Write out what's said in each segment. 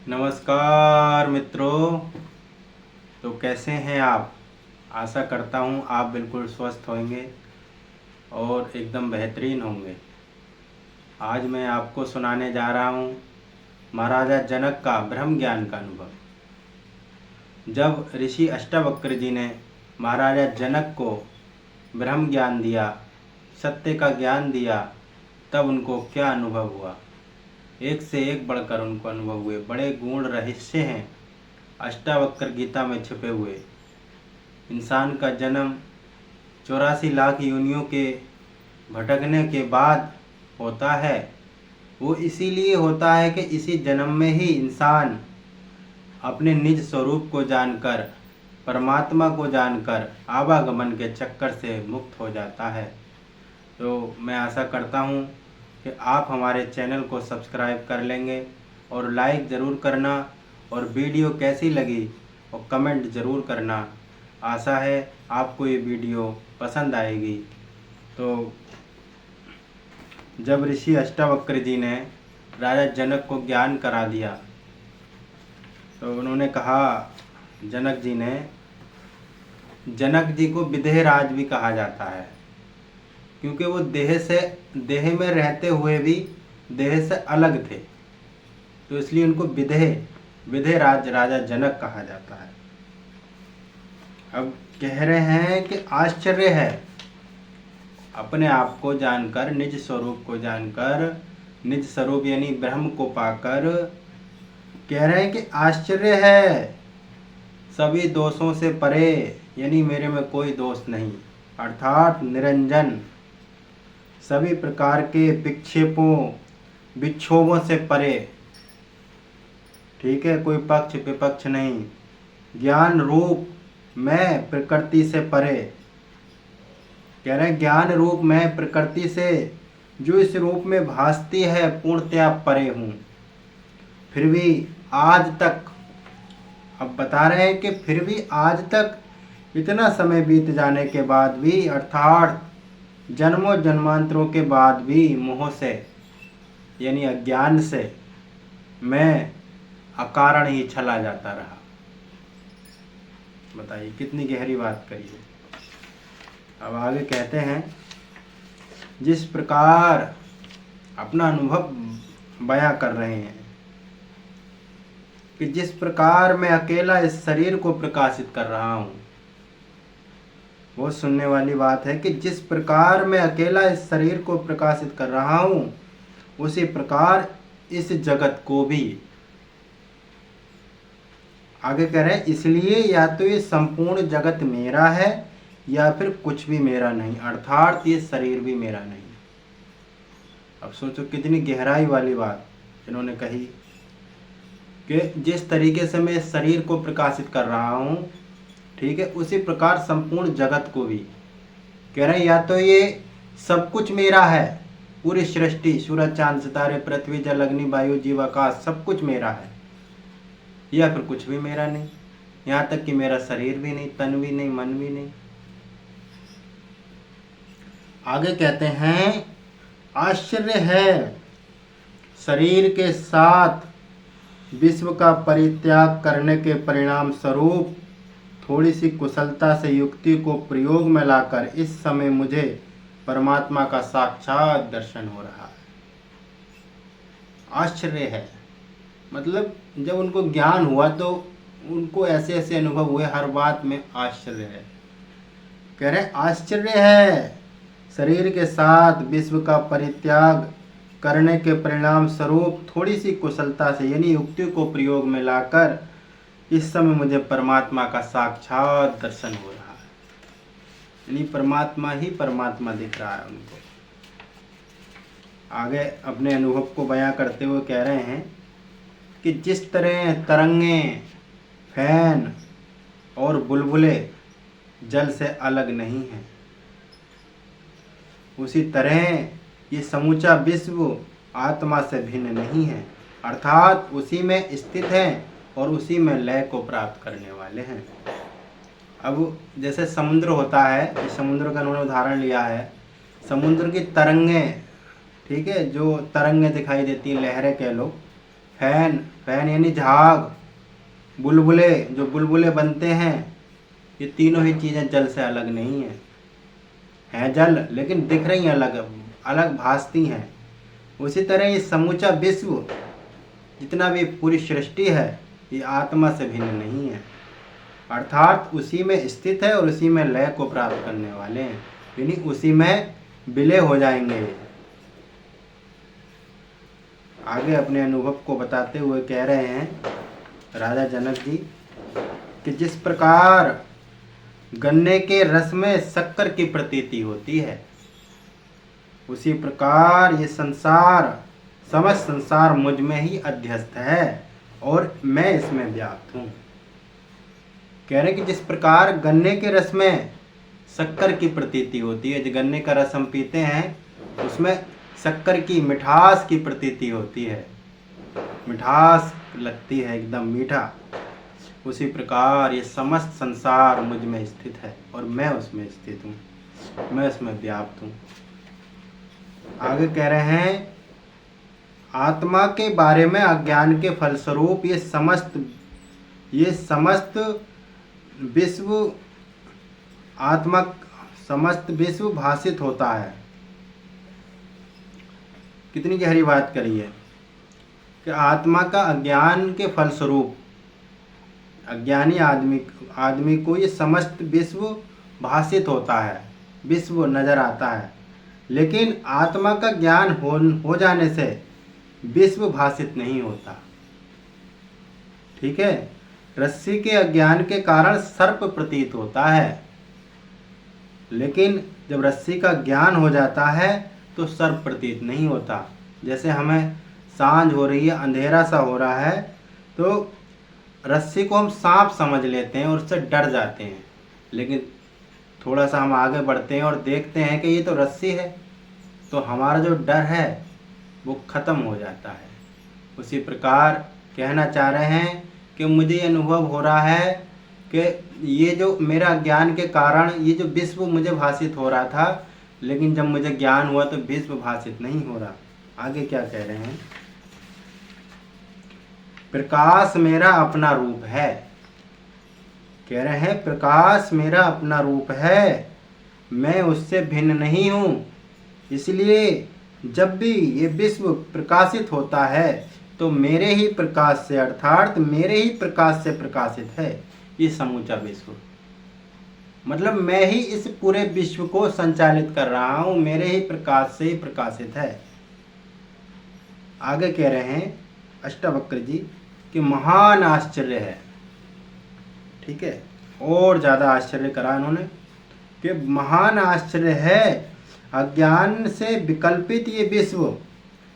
नमस्कार मित्रों। तो कैसे हैं आप? आशा करता हूँ आप बिल्कुल स्वस्थ होंगे और एकदम बेहतरीन होंगे। आज मैं आपको सुनाने जा रहा हूँ महाराजा जनक का ब्रह्म ज्ञान का अनुभव। जब ऋषि अष्टावक्र जी ने महाराजा जनक को ब्रह्म ज्ञान दिया, सत्य का ज्ञान दिया, तब उनको क्या अनुभव हुआ। एक से एक बढ़कर उनको अनुभव हुए। बड़े गूढ़ रहस्य हैं अष्टावक्र गीता में छुपे हुए। इंसान का जन्म 84 लाख योनियों के भटकने के बाद होता है। वो इसीलिए होता है कि इसी जन्म में ही इंसान अपने निज स्वरूप को जानकर, परमात्मा को जानकर आवागमन के चक्कर से मुक्त हो जाता है। तो मैं आशा करता हूँ कि आप हमारे चैनल को सब्सक्राइब कर लेंगे और लाइक ज़रूर करना, और वीडियो कैसी लगी और कमेंट ज़रूर करना। आशा है आपको ये वीडियो पसंद आएगी। तो जब ऋषि अष्टावक्र जी ने राजा जनक को ज्ञान करा दिया तो उन्होंने कहा, जनक जी को विदेहराज भी कहा जाता है, क्योंकि वो देह में रहते हुए भी देह से अलग थे, तो इसलिए उनको विदेहराज राजा जनक कहा जाता है। अब कह रहे हैं कि आश्चर्य है अपने आप को जानकर, निज स्वरूप को जानकर, निज स्वरूप यानी ब्रह्म को पाकर। कह रहे हैं कि आश्चर्य है सभी दोषों से परे, यानी मेरे में कोई दोष नहीं, अर्थात निरंजन, सभी प्रकार के विक्षोभों से परे। ठीक है, कोई पक्ष विपक्ष नहीं, ज्ञान रूप मैं प्रकृति से परे। कह रहे हैं ज्ञान रूप मैं प्रकृति से जो इस रूप में भासती है पूर्णतया परे हूँ। फिर भी आज तक, अब बता रहे हैं कि फिर भी आज तक इतना समय बीत जाने के बाद भी, अर्थात जन्मों जन्मांतरों के बाद भी मोह से यानी अज्ञान से मैं अकारण ही चला जाता रहा। बताइए कितनी गहरी बात कही है। अब आगे कहते हैं, जिस प्रकार अपना अनुभव बयां कर रहे हैं कि जिस प्रकार मैं अकेला इस शरीर को प्रकाशित कर रहा हूँ। वो सुनने वाली बात है कि जिस प्रकार मैं अकेला इस शरीर को प्रकाशित कर रहा हूँ, उसी प्रकार इस जगत को भी। आगे कह रहे हैं, इसलिए या तो ये संपूर्ण जगत मेरा है या फिर कुछ भी मेरा नहीं, अर्थात ये शरीर भी मेरा नहीं। अब सोचो कितनी गहराई वाली बात इन्होंने कही कि जिस तरीके से मैं इस शरीर को प्रकाशित कर रहा हूँ, ठीक है, उसी प्रकार संपूर्ण जगत को भी। कह रहे हैं या तो ये सब कुछ मेरा है, पूरी सृष्टि, सूरज चांद सितारे पृथ्वी जल अग्नि वायु जीव आकाश सब कुछ मेरा है, या फिर कुछ भी मेरा नहीं, यहाँ तक कि मेरा शरीर भी नहीं, तन भी नहीं, मन भी नहीं। आगे कहते हैं, आश्चर्य है शरीर के साथ विश्व का परित्याग करने के परिणाम स्वरूप थोड़ी सी कुशलता से युक्ति को प्रयोग में लाकर इस समय मुझे परमात्मा का साक्षात दर्शन हो रहा है। आश्चर्य है मतलब जब उनको ज्ञान हुआ तो उनको ऐसे ऐसे अनुभव हुए, हर बात में आश्चर्य है। कह रहे आश्चर्य है शरीर के साथ विश्व का परित्याग करने के परिणाम स्वरूप थोड़ी सी कुशलता से यानी युक्ति को प्रयोग में लाकर इस समय मुझे परमात्मा का साक्षात दर्शन हो रहा है, यानी परमात्मा ही परमात्मा दिख रहा है उनको। आगे अपने अनुभव को बयां करते हुए कह रहे हैं कि जिस तरह तरंगें, फैन और बुलबुले जल से अलग नहीं हैं, उसी तरह ये समूचा विश्व आत्मा से भिन्न नहीं है, अर्थात उसी में स्थित है और उसी में लय को प्राप्त करने वाले हैं। अब जैसे समुद्र होता है, समुद्र का उन्होंने उदाहरण लिया है, समुद्र की तरंगें, ठीक है, जो तरंगें दिखाई देती हैं, लहरें कह लो, फैन फैन यानी झाग, बुलबुले, जो बुलबुले बनते हैं, ये तीनों ही चीज़ें जल से अलग नहीं हैं जल, लेकिन दिख रही हैं अलग अलग, भासती हैं। उसी तरह ये समूचा विश्व, जितना भी पूरी सृष्टि है, ये आत्मा से भिन्न नहीं है, अर्थात उसी में स्थित है और उसी में लय को प्राप्त करने वाले हैं, यानी उसी में विलय हो जाएंगे। आगे अपने अनुभव को बताते हुए कह रहे हैं राजा जनक जी कि जिस प्रकार गन्ने के रस में शक्कर की प्रतीति होती है, उसी प्रकार ये संसार, समस्त संसार मुझ में ही अध्यस्त है और मैं इसमें व्याप्त हूँ। कह रहे कि जिस प्रकार गन्ने के रस में शक्कर की प्रतीति होती है, जो गन्ने का रस हम पीते हैं उसमें शक्कर की, मिठास की प्रतीति होती है, मिठास लगती है, एकदम मीठा, उसी प्रकार ये समस्त संसार मुझ में स्थित है और मैं उसमें स्थित हूँ, मैं उसमें व्याप्त हूँ। आगे कह रहे हैं आत्मा के बारे में अज्ञान के फलस्वरूप ये समस्त विश्व, आत्मा समस्त विश्व भासित होता है। कितनी गहरी बात करी है कि आत्मा का अज्ञान के फलस्वरूप, अज्ञानी आदमी को ये समस्त विश्व भासित होता है, विश्व नजर आता है, लेकिन आत्मा का ज्ञान हो जाने से विश्व भासित नहीं होता। ठीक है, रस्सी के अज्ञान के कारण सर्प प्रतीत होता है, लेकिन जब रस्सी का ज्ञान हो जाता है तो सर्प प्रतीत नहीं होता। जैसे हमें सांझ हो रही है, अंधेरा सा हो रहा है, तो रस्सी को हम सांप समझ लेते हैं और उससे डर जाते हैं, लेकिन थोड़ा सा हम आगे बढ़ते हैं और देखते हैं कि ये तो रस्सी है, तो हमारा जो डर है वो ख़त्म हो जाता है। उसी प्रकार कहना चाह रहे हैं कि मुझे ये अनुभव हो रहा है कि ये जो मेरा ज्ञान के कारण ये जो विश्व मुझे भासित हो रहा था, लेकिन जब मुझे ज्ञान हुआ तो विश्व भासित नहीं हो रहा। आगे क्या कह रहे हैं, प्रकाश मेरा अपना रूप है। कह रहे हैं प्रकाश मेरा अपना रूप है, मैं उससे भिन्न नहीं हूँ, इसलिए जब भी ये विश्व प्रकाशित होता है तो मेरे ही प्रकाश से, अर्थात मेरे ही प्रकाश से प्रकाशित है ये समूचा विश्व। मतलब मैं ही इस पूरे विश्व को संचालित कर रहा हूँ, मेरे ही प्रकाश से ही प्रकाशित है। आगे कह रहे हैं अष्टावक्र जी कि महान आश्चर्य है। ठीक है, और ज़्यादा आश्चर्य करा इन्होंने कि महान आश्चर्य है, अज्ञान से विकल्पित ये विश्व,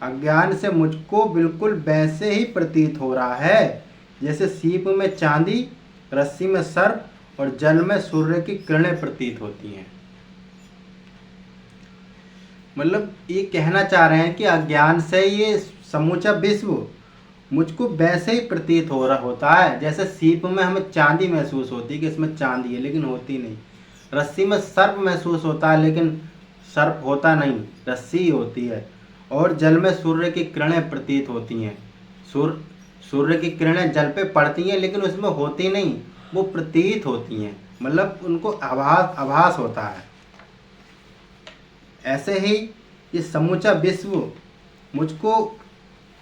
अज्ञान से मुझको बिल्कुल वैसे ही प्रतीत हो रहा है जैसे सीप में चांदी, रस्सी में सर्प और जल में सूर्य की किरणें प्रतीत होती हैं। मतलब ये कहना चाह रहे हैं कि अज्ञान से ये समूचा विश्व मुझको वैसे ही प्रतीत हो रहा होता है जैसे सीप में हमें चांदी महसूस होती है कि इसमें चांदी है, लेकिन होती नहीं। रस्सी में सर्प महसूस होता है, लेकिन सर्प होता नहीं, रस्सी होती है। और जल में सूर्य की किरणें प्रतीत होती हैं, सूर्य की किरणें जल पे पड़ती हैं, लेकिन उसमें होती नहीं, वो प्रतीत होती हैं, मतलब उनको आभास होता है। ऐसे ही ये समूचा विश्व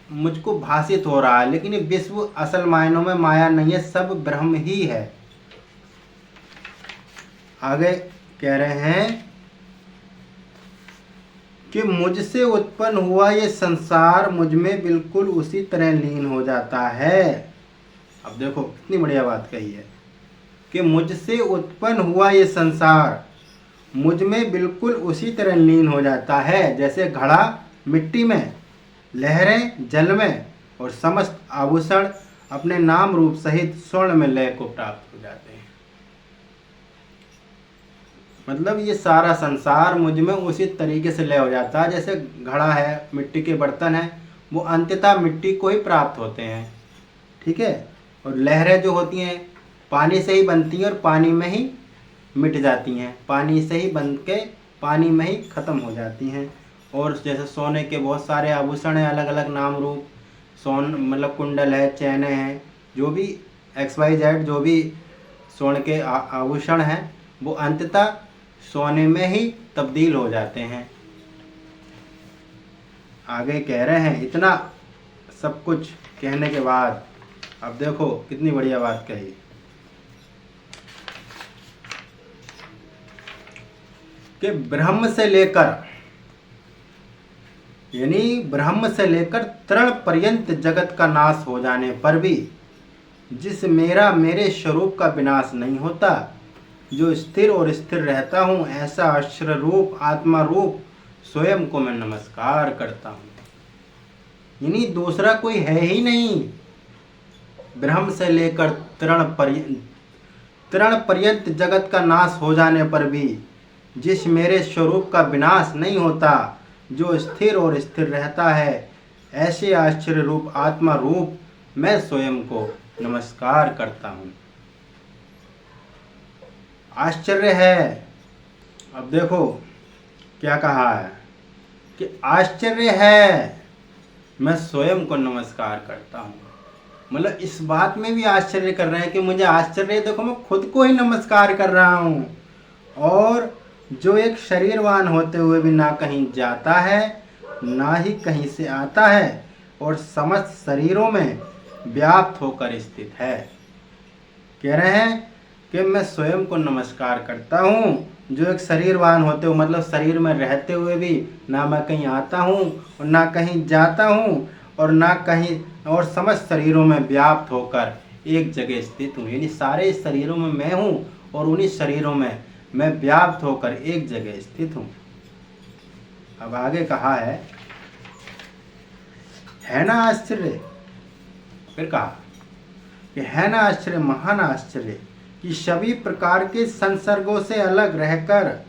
मुझको भासित हो रहा है, लेकिन ये विश्व असल मायनों में माया नहीं है, सब ब्रह्म ही है। आगे कह रहे हैं कि मुझसे उत्पन्न हुआ ये संसार मुझ में बिल्कुल उसी तरह लीन हो जाता है। अब देखो कितनी बढ़िया बात कही है कि मुझसे उत्पन्न हुआ ये संसार मुझ में बिल्कुल उसी तरह लीन हो जाता है जैसे घड़ा मिट्टी में, लहरें जल में और समस्त आभूषण अपने नाम रूप सहित स्वर्ण में लय को प्राप्त हो जाते हैं। मतलब ये सारा संसार मुझ में उसी तरीके से लय हो जाता है जैसे घड़ा है, मिट्टी के बर्तन हैं, वो अंततः मिट्टी को ही प्राप्त होते हैं। ठीक है, और लहरें जो होती हैं पानी से ही बनती हैं और पानी में ही मिट जाती हैं, पानी से ही बन के पानी में ही ख़त्म हो जाती हैं। और जैसे सोने के बहुत सारे आभूषण हैं, अलग अलग नाम रूप, सोन मतलब कुंडल है, चैन है, जो भी XYZ जो भी सोने के आभूषण हैं वो अंततः सोने में ही तब्दील हो जाते हैं। आगे कह रहे हैं इतना सब कुछ कहने के बाद अब देखो कितनी बढ़िया बात कही कि ब्रह्म से लेकर तृण पर्यंत जगत का नाश हो जाने पर भी जिस मेरे स्वरूप का विनाश नहीं होता, जो स्थिर और स्थिर रहता हूँ, ऐसा अक्षर रूप आत्मा रूप स्वयं को मैं नमस्कार करता हूँ। यानी दूसरा कोई है ही नहीं। ब्रह्म से लेकर तृण पर्यंत जगत का नाश हो जाने पर भी जिस मेरे स्वरूप का विनाश नहीं होता, जो स्थिर और स्थिर रहता है, ऐसे आश्चर्य रूप आत्मा रूप मैं स्वयं को नमस्कार करता हूँ। आश्चर्य है। अब देखो क्या कहा है कि आश्चर्य है, मैं स्वयं को नमस्कार करता हूँ। मतलब इस बात में भी आश्चर्य कर रहे हैं कि मुझे आश्चर्य, देखो मैं खुद को ही नमस्कार कर रहा हूँ, और जो एक शरीरवान होते हुए भी ना कहीं जाता है ना ही कहीं से आता है और समस्त शरीरों में व्याप्त होकर स्थित है। कह रहे हैं कि मैं स्वयं को नमस्कार करता हूँ, जो एक शरीरवान होते हुए मतलब शरीर में रहते हुए भी ना मैं कहीं आता हूँ और ना कहीं जाता हूँ और ना कहीं और समस्त शरीरों में व्याप्त होकर एक जगह स्थित हूँ। यानी सारे शरीरों में मैं हूँ और उन्हीं शरीरों में मैं व्याप्त होकर एक जगह स्थित हूँ। अब आगे कहा है ना आश्चर्य। फिर कहा कि है ना आश्चर्य, महान आश्चर्य कि सभी प्रकार के संसर्गों से अलग रहकर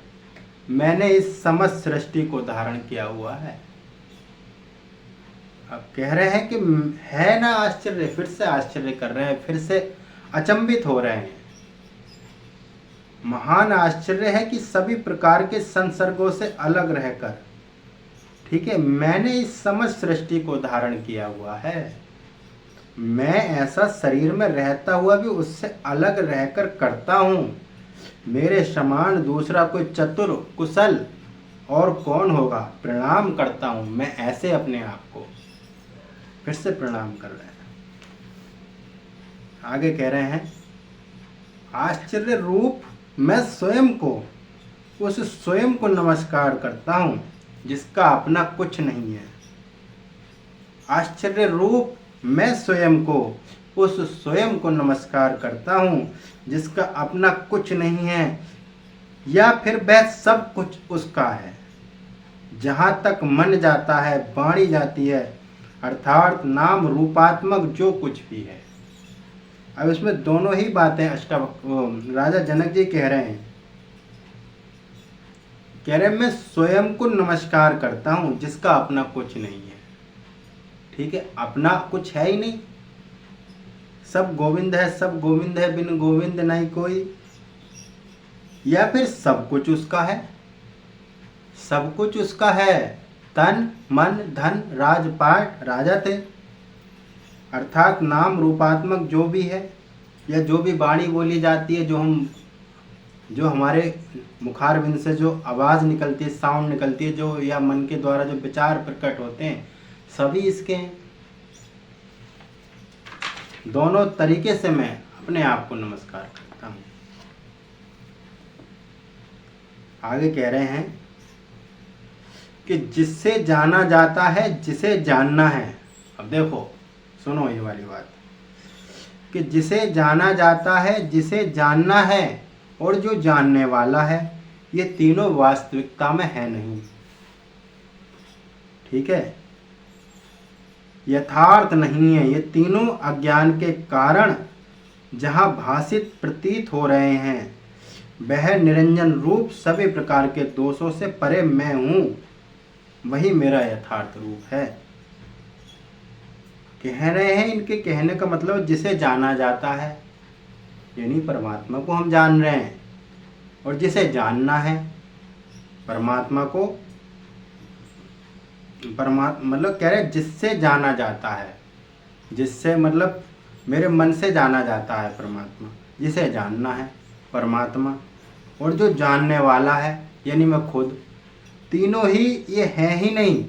मैंने इस समस्त सृष्टि को धारण किया हुआ है। अब कह रहे हैं कि है ना आश्चर्य, फिर से आश्चर्य कर रहे हैं, फिर से अचंभित हो रहे हैं। महान आश्चर्य है कि सभी प्रकार के संसर्गों से अलग रहकर, ठीक है, मैंने इस समस्त सृष्टि को धारण किया हुआ है। मैं ऐसा शरीर में रहता हुआ भी उससे अलग रहकर करता हूँ। मेरे समान दूसरा कोई चतुर कुशल और कौन होगा। प्रणाम करता हूँ मैं ऐसे अपने आप को। फिर से प्रणाम कर रहे हैं। आगे कह रहे हैं आश्चर्य रूप मैं स्वयं को, उस स्वयं को नमस्कार करता हूँ जिसका अपना कुछ नहीं है। आश्चर्य रूप मैं स्वयं को, उस स्वयं को नमस्कार करता हूँ जिसका अपना कुछ नहीं है, या फिर वह सब कुछ उसका है। जहाँ तक मन जाता है वाणी जाती है, अर्थात नाम रूपात्मक जो कुछ भी है। अब इसमें दोनों ही बातें राजा जनक जी कह रहे हैं मैं स्वयं को नमस्कार करता हूँ जिसका अपना कुछ नहीं है। ठीक है, अपना कुछ है ही नहीं, सब गोविंद है, बिन गोविंद नहीं कोई। या फिर सब कुछ उसका है, सब कुछ उसका है। तन मन धन राजपाट राजा थे, अर्थात नाम रूपात्मक जो भी है, या जो भी वाणी बोली जाती है, जो हमारे मुखारबिंद से जो आवाज़ निकलती है, साउंड निकलती है, जो या मन के द्वारा जो विचार प्रकट होते हैं, सभी इसके हैं। दोनों तरीके से मैं अपने आप को नमस्कार करता हूँ। आगे कह रहे हैं कि जिससे जाना जाता है जिसे जानना है। अब देखो सुनो ये वाली बात कि जिसे जाना जाता है, जिसे जानना है और जो जानने वाला है, ये तीनों वास्तविकता में है नहीं। ठीक है, यथार्थ नहीं है। ये तीनों अज्ञान के कारण जहाँ भाषित प्रतीत हो रहे हैं, वह निरंजन रूप सभी प्रकार के दोषों से परे मैं हूँ, वही मेरा यथार्थ रूप है। कह रहे हैं इनके कहने का मतलब जिसे जाना जाता है यानी परमात्मा को हम जान रहे हैं, और जिसे जानना है परमात्मा को, मतलब कह रहे हैं जिससे जाना जाता है, जिससे मतलब मेरे मन से जाना जाता है परमात्मा, जिसे जानना है परमात्मा, और जो जानने वाला है यानी मैं खुद, तीनों ही ये हैं ही नहीं,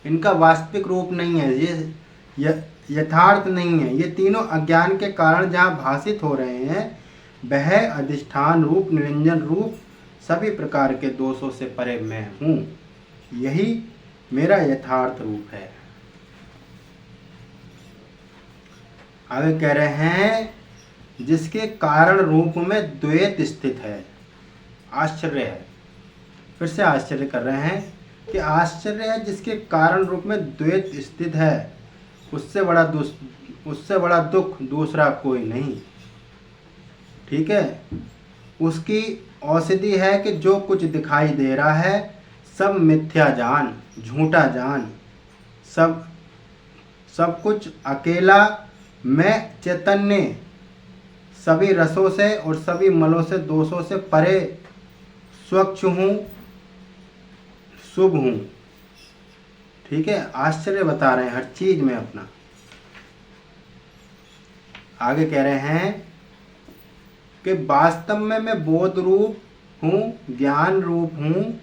इनका वास्तविक रूप नहीं है, ये यथार्थ नहीं है। ये तीनों अज्ञान के कारण जहाँ भाषित हो रहे हैं, वह अधिष्ठान रूप निरंजन रूप सभी प्रकार के दोषों से परे मैं हूँ, यही मेरा यथार्थ रूप है। आगे कह रहे हैं जिसके कारण रूप में द्वैत स्थित है। आश्चर्य है, फिर से आश्चर्य कर रहे हैं कि आश्चर्य है जिसके कारण रूप में द्वैत स्थित है, उससे बड़ा दुख दूसरा कोई नहीं। ठीक है, उसकी औषधि है कि जो कुछ दिखाई दे रहा है सब मिथ्या जान, झूठा जान, सब कुछ अकेला मैं चैतन्य, सभी रसों से और सभी मलों से दोषों से परे स्वच्छ हूँ, शुभ हूँ। ठीक है, आश्चर्य बता रहे हैं हर चीज में अपना। आगे कह रहे हैं कि वास्तव में मैं बोध रूप हूँ, ज्ञान रूप हूँ,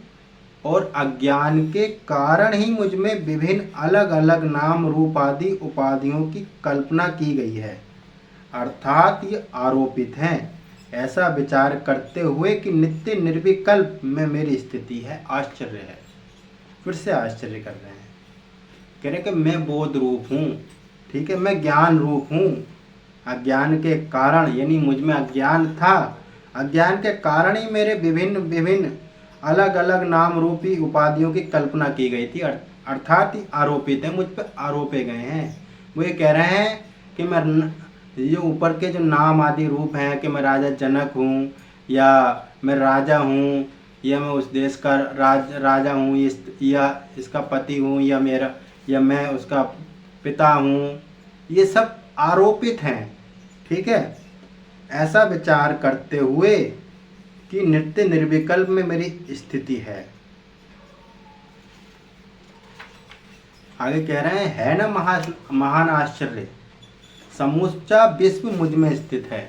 और अज्ञान के कारण ही मुझ में विभिन्न अलग अलग नाम रूप आदि उपाधियों की कल्पना की गई है, अर्थात ये आरोपित हैं, ऐसा विचार करते हुए कि नित्य निर्विकल्प में मेरी स्थिति है। आश्चर्य है, फिर से आश्चर्य कर रहे हैं, कह रहे कि मैं बोध रूप हूँ, ठीक है, मैं ज्ञान रूप हूँ, अज्ञान के कारण यानी मुझ में अज्ञान था, अज्ञान के कारण ही मेरे विभिन्न अलग अलग नाम रूपी उपाधियों की कल्पना की गई थी, अर्थात आरोपित है, मुझ पर आरोपे गए हैं। वो ये कह रहे हैं कि मैं ये ऊपर के जो नाम आदि रूप हैं कि मैं राजा जनक हूँ, या मैं राजा हूँ, या मैं उस देश का राजा हूँ, या इसका पति हूँ, या मैं उसका पिता हूँ, ये सब आरोपित हैं। ठीक है, ऐसा विचार करते हुए कि नित्य निर्विकल्प में मेरी स्थिति है। आगे कह रहे हैं है ना महान आश्चर्य, समूचा विश्व मुझ में स्थित है।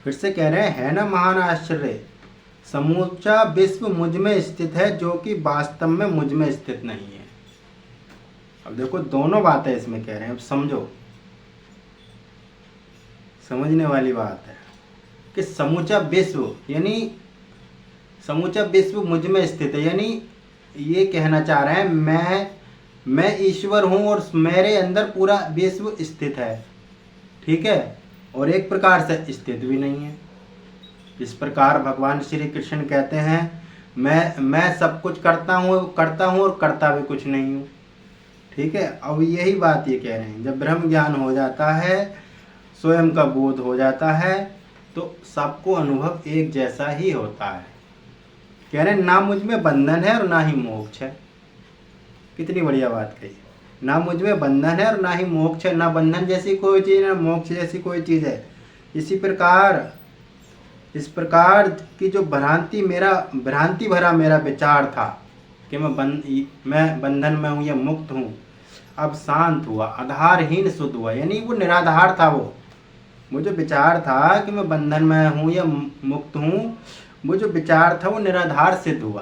फिर से कह रहे हैं है ना महान आश्चर्य, समूचा विश्व मुझ में स्थित है, जो कि वास्तव में मुझ में स्थित नहीं है। अब देखो दोनों बातें इसमें कह रहे हैं, अब समझो, समझने वाली बात है कि समूचा विश्व यानी समूचा विश्व मुझ में स्थित है, यानी ये कहना चाह रहे हैं मैं ईश्वर हूँ और मेरे अंदर पूरा विश्व स्थित है। ठीक है, और एक प्रकार से स्थित भी नहीं है। इस प्रकार भगवान श्री कृष्ण कहते हैं मैं सब कुछ करता हूँ और करता भी कुछ नहीं हूँ। ठीक है, अब यही बात ये कह रहे हैं, जब ब्रह्म ज्ञान हो जाता है, स्वयं का बोध हो जाता है, तो सबको अनुभव एक जैसा ही होता है। कह रहे हैं ना मुझ में बंधन है और ना ही मोक्ष है। कितनी बढ़िया बात कही, ना मुझ में बंधन है और ना ही मोक्ष है, ना बंधन जैसी कोई चीज़ ना मोक्ष जैसी कोई चीज़ है। इस प्रकार की जो भ्रांति भरा मेरा विचार था कि मैं बंधन में हूँ या मुक्त हूँ, अब शांत हुआ, आधारहीन शुद्ध हुआ, यानी वो निराधार था। वो जो विचार था कि मैं बंधन में हूँ या मुक्त हूँ, वो जो विचार था वो निराधार सिद्ध हुआ,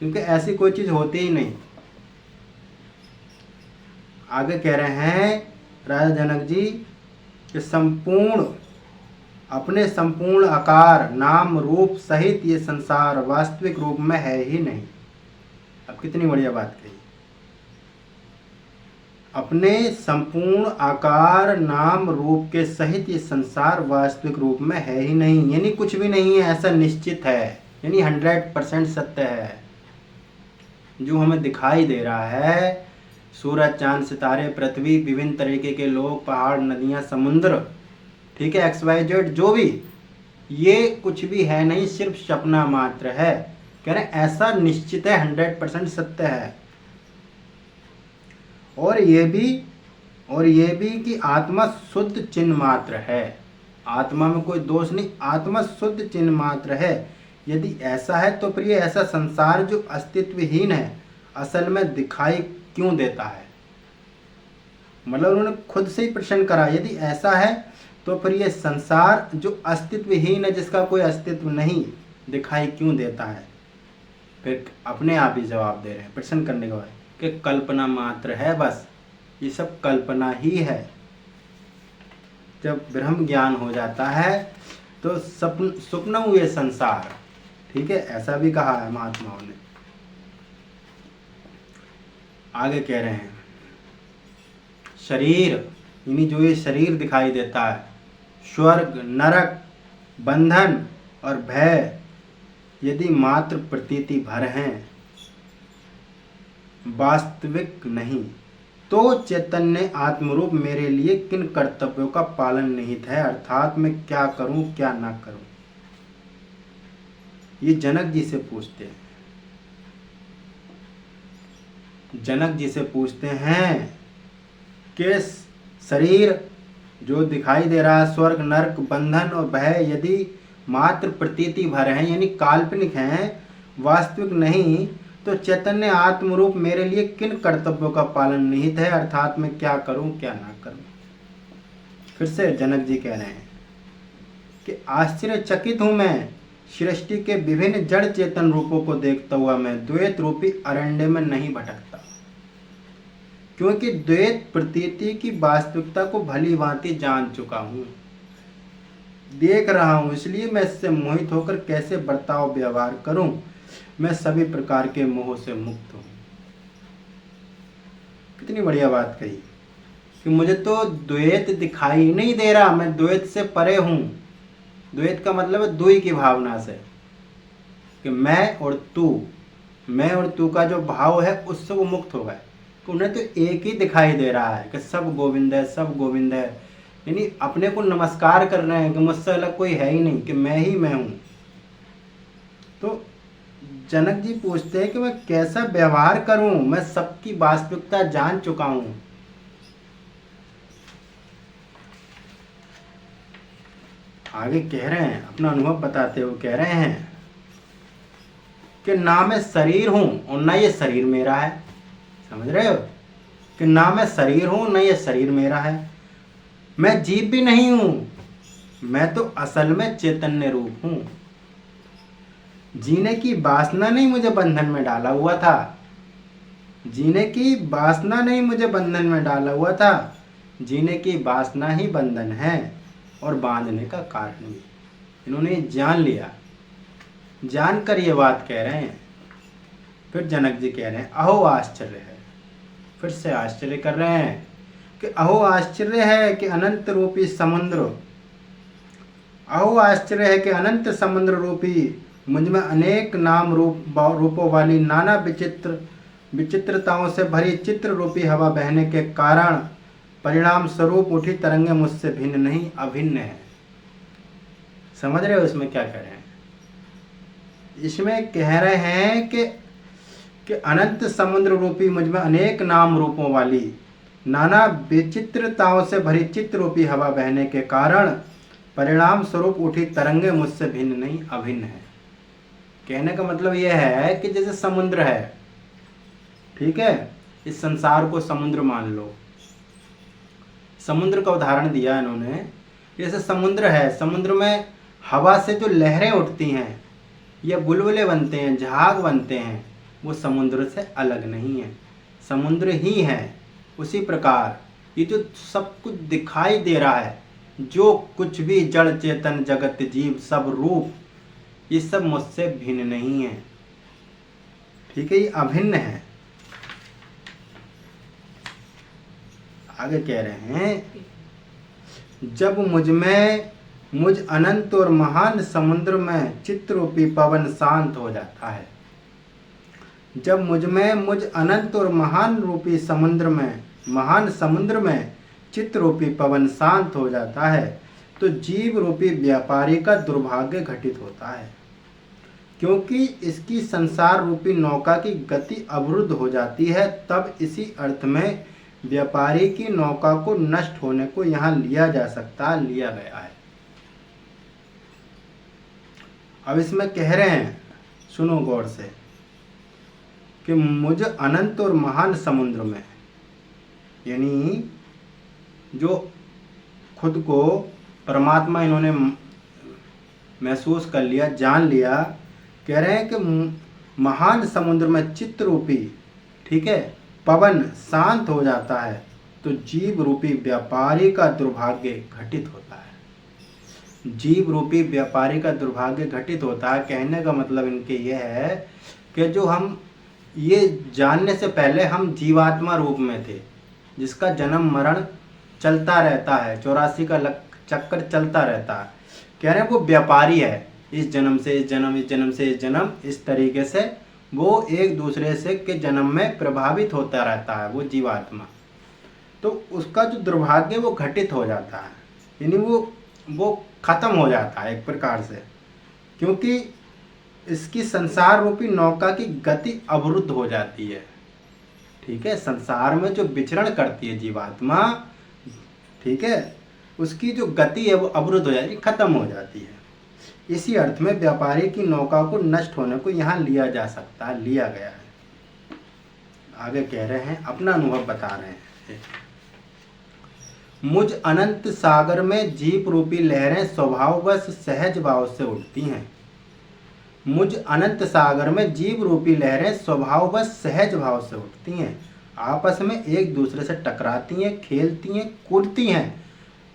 क्योंकि ऐसी कोई चीज़ होती ही नहीं। आगे कह रहे हैं राजा जनक जी कि अपने संपूर्ण आकार नाम रूप सहित ये संसार वास्तविक रूप में है ही नहीं। अब कितनी बढ़िया बात कही, अपने संपूर्ण आकार नाम रूप के सहित ये संसार वास्तविक रूप में है ही नहीं, यानी कुछ भी नहीं है, ऐसा निश्चित है, यानी 100% सत्य है। जो हमें दिखाई दे रहा है, सूरज चांद सितारे पृथ्वी विभिन्न तरीके के लोग पहाड़ नदियाँ समुद्र, ठीक है, XYZ जो भी, ये कुछ भी है नहीं, सिर्फ सपना मात्र है। कह रहे ऐसा निश्चित है, 100% सत्य है। और ये भी कि आत्मा शुद्ध चिन्ह मात्र है, आत्मा में कोई दोष नहीं, आत्मा शुद्ध चिन्ह मात्र है। यदि ऐसा है तो प्रिय ऐसा संसार जो अस्तित्वहीन है असल में दिखाई क्यों देता है? मतलब उन्होंने खुद से ही प्रश्न करा, यदि ऐसा है तो फिर ये संसार जो अस्तित्वहीन है, जिसका कोई अस्तित्व नहीं, दिखाई क्यों देता है? फिर अपने आप ही जवाब दे रहे हैं प्रश्न करने के बाद कि कल्पना मात्र है, बस ये सब कल्पना ही है। जब ब्रह्म ज्ञान हो जाता है तो स्वप्न हुए संसार, ठीक है, ऐसा भी कहा है महात्माओं ने। आगे कह रहे हैं शरीर, यानी जो ये शरीर दिखाई देता है, स्वर्ग नरक बंधन और भय यदि मात्र प्रतीति भर हैं, वास्तविक नहीं, तो चैतन्य आत्मरूप मेरे लिए किन कर्तव्यों का पालन निहित है, अर्थात मैं क्या करूं क्या ना करूं। ये जनक जी से पूछते हैं। जनक जी से पूछते हैं कि शरीर जो दिखाई दे रहा है, स्वर्ग नरक बंधन और भय यदि मात्र प्रतीति भर हैं, यानी काल्पनिक हैं, वास्तविक नहीं, तो चैतन्य आत्मरूप मेरे लिए किन कर्तव्यों का पालन निहित है, अर्थात मैं क्या करूं क्या ना करूं। फिर से जनक जी कह रहे हैं कि आश्चर्यचकित हूं मैं, सृष्टि के विभिन्न जड़ चेतन रूपों को देखता हुआ मैं द्वैत रूपी अरण्य में नहीं भटकता, क्योंकि द्वैत प्रतीति की वास्तविकता को भली भांति जान चुका हूं, देख रहा हूं, इसलिए मैं इससे मोहित होकर कैसे बर्ताव व्यवहार करूं, मैं सभी प्रकार के मोह से मुक्त हूं। कितनी बढ़िया बात कही कि मुझे तो द्वैत दिखाई नहीं दे रहा, मैं द्वैत से परे हूं। द्वैत का मतलब है द्वि की भावना से, कि मैं और तू का जो भाव है उससे वो मुक्त हो गए। तो उन्हें तो एक ही दिखाई दे रहा है कि सब गोविंद है, सब गोविंद है, यानी अपने को नमस्कार कर रहे हैं कि मुझसे अलग कोई है ही नहीं, कि मैं ही मैं हूं। तो जनक जी पूछते हैं कि मैं कैसा व्यवहार करूं, मैं सबकी वास्तविकता जान चुका हूं। आगे कह रहे हैं, अपना अनुभव बताते हुए कह रहे हैं कि ना मैं शरीर हूं और ना ये शरीर मेरा है। समझ रहे हो कि ना मैं शरीर हूं ना ये शरीर मेरा है, मैं जीव भी नहीं हूं, मैं तो असल में चैतन्य रूप हूं। जीने की वासना नहीं मुझे बंधन में डाला हुआ था, जीने की वासना नहीं मुझे बंधन में डाला हुआ था, जीने की वासना ही बंधन है और बांधने का कारण भी। इन्होंने जान लिया, जानकर ये बात कह रहे हैं। फिर जनक जी कह रहे हैं अहो आश्चर्य है, फिर से आश्चर्य कर रहे हैं कि अहो आश्चर्य है कि अनंत रूपी समुद्र, अहो आश्चर्य है कि अनंत समुद्र रूपी मुझ में अनेक नाम रूपों वाली नाना विचित्रताओं से भरी चित्र रूपी हवा बहने के कारण परिणाम स्वरूप उठी तरंगे मुझसे भिन्न नहीं अभिन्न है। समझ रहे हो इसमें क्या कह रहे हैं? इसमें कह रहे हैं कि अनंत समुद्र रूपी मुझ में अनेक नाम रूपों वाली नाना विचित्रताओं से भरी चित्र रूपी हवा बहने के कारण परिणाम स्वरूप उठी तरंगे मुझसे भिन्न नहीं अभिन्न है। कहने का मतलब यह है कि जैसे समुद्र है, ठीक है, इस संसार को समुद्र मान लो। समुद्र का उदाहरण दिया इन्होंने, जैसे समुद्र है, समुद्र में हवा से जो लहरें उठती हैं या बुलबुले बनते हैं, जहाज बनते हैं, वो समुद्र से अलग नहीं है, समुद्र ही है। उसी प्रकार ये जो सब कुछ दिखाई दे रहा है, जो कुछ भी जड़ चेतन जगत जीव सब रूप, ये सब मुझसे भिन्न नहीं है, ठीक है, ये अभिन्न है। आगे कह रहे हैं जब मुझ अनंत और महान समुद्र में चित्रूपी पवन शांत हो जाता है, जब मुझ अनंत और महान समुद्र में चित्रूपी पवन शांत हो जाता है, तो जीव रूपी व्यापारी का दुर्भाग्य घटित होता है, क्योंकि इसकी संसार रूपी नौका की गति अवरुद्ध हो जाती है। तब इसी अर्थ में व्यापारी की नौका को नष्ट होने को यहाँ लिया गया है। अब इसमें कह रहे हैं, सुनो गौर से, कि मुझ अनंत और महान समुद्र में, यानी जो खुद को परमात्मा इन्होंने महसूस कर लिया, जान लिया। कह रहे हैं कि महान समुद्र में चित्त रूपी, ठीक है, पवन शांत हो जाता है तो जीव रूपी व्यापारी का दुर्भाग्य घटित होता है। जीव रूपी व्यापारी का दुर्भाग्य घटित होता है। कहने का मतलब इनके यह है कि जो हम ये जानने से पहले हम जीवात्मा रूप में थे, जिसका जन्म मरण चलता रहता है, 84 का चक्कर चलता रहता है। कह रहे हैं वो व्यापारी है, इस जन्म से इस जन्म, इस जन्म से इस जन्म, इस तरीके से वो एक दूसरे से के जन्म में प्रभावित होता रहता है वो जीवात्मा। तो उसका जो दुर्भाग्य वो घटित हो जाता है, यानी वो खत्म हो जाता है एक प्रकार से, क्योंकि इसकी संसार रूपी नौका की गति अवरुद्ध हो जाती है। ठीक है, संसार में जो विचरण करती है जीवात्मा, ठीक है, उसकी जो गति है वो अवरुद्ध हो जाती है, खत्म हो जाती है। इसी अर्थ में व्यापारी की नौका को नष्ट होने को यहाँ लिया जा सकता है, लिया गया है। आगे कह रहे हैं, अपना अनुभव बता रहे हैं। मुझ अनंत सागर में जीव रूपी लहरें स्वभाववश सहज भाव से उठती हैं। मुझ अनंत सागर में जीव रूपी लहरें स्वभाववश सहज भाव से उठती हैं, आपस में एक दूसरे से टकराती हैं, खेलती हैं, कूदती हैं,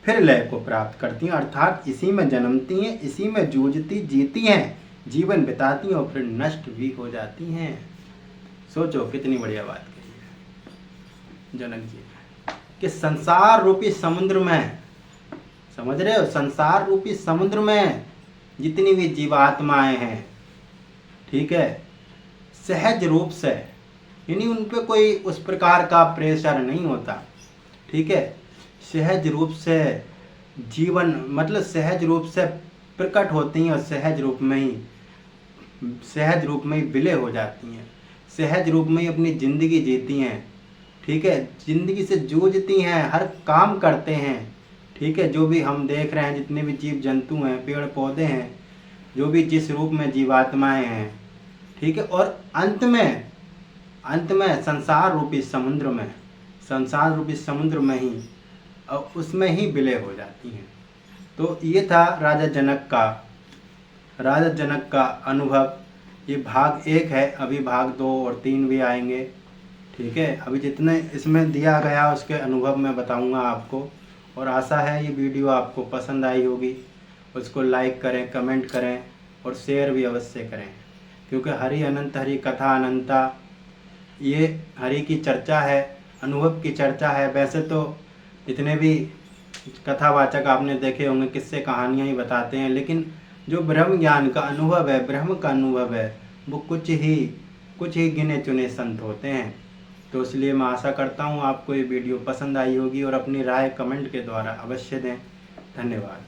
फिर लय को प्राप्त करती हैं, अर्थात इसी में जन्मती हैं, इसी में जूझती जीती हैं, जीवन बिताती हैं और फिर नष्ट भी हो जाती हैं। सोचो कितनी बढ़िया बात कही है जनक जी कि संसार रूपी समुद्र में, समझ रहे हो, संसार रूपी समुद्र में जितनी भी जीवात्माएं हैं, ठीक है, सहज रूप से, यानी उन पे कोई उस प्रकार का प्रेशर नहीं होता, ठीक है, सहज रूप से जीवन, मतलब सहज रूप से प्रकट होती हैं और सहज रूप में ही विलय हो जाती हैं, सहज रूप में ही अपनी जिंदगी जीती हैं, ठीक है, जिंदगी से जूझती हैं, हर काम करते हैं, ठीक है, जो भी हम देख रहे हैं, जितने भी जीव जंतु हैं, पेड़ पौधे हैं, जो भी जिस रूप में जीवात्माएं हैं, ठीक है, और अंत में संसार रूपी समुद्र में ही, और उसमें ही विलय हो जाती हैं। तो ये था राजा जनक का अनुभव। ये भाग 1 है, अभी भाग 2 और 3 भी आएंगे, ठीक है। अभी जितने इसमें दिया गया उसके अनुभव मैं बताऊंगा आपको, और आशा है ये वीडियो आपको पसंद आई होगी। उसको लाइक करें, कमेंट करें और शेयर भी अवश्य करें, क्योंकि हरि अनंत हरि कथा अनंता, ये हरि की चर्चा है, अनुभव की चर्चा है। वैसे तो जितने भी कथावाचक आपने देखे होंगे किस्से कहानियाँ ही बताते हैं, लेकिन जो ब्रह्म ज्ञान का अनुभव है, ब्रह्म का अनुभव है, वो कुछ ही गिने चुने संत होते हैं। तो इसलिए मैं आशा करता हूँ आपको ये वीडियो पसंद आई होगी और अपनी राय कमेंट के द्वारा अवश्य दें। धन्यवाद।